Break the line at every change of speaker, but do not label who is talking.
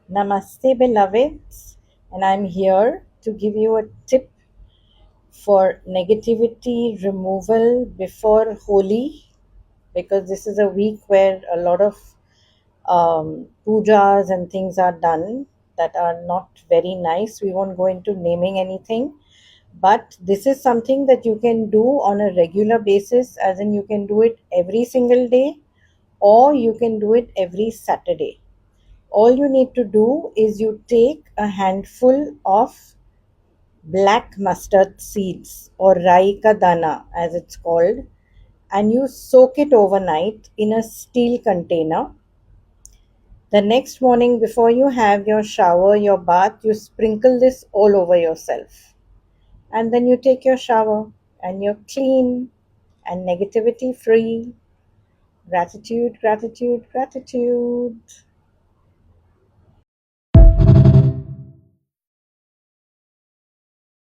Namaste, beloveds, and I'm here to give you a tip for negativity removal before Holi because this is a week where a lot of pujas and things are done that are not very nice. We won't go into naming anything, but this is something that you can do on a regular basis, as in, you can do it every single day or you can do it every Saturday. All you need to do is you take a handful of black mustard seeds or rai ka dana as it's called, and you soak it overnight in a steel container. The next morning, before you have your shower, your bath, you sprinkle this all over yourself, and then you take your shower and you're clean and negativity free. Gratitude, gratitude, gratitude.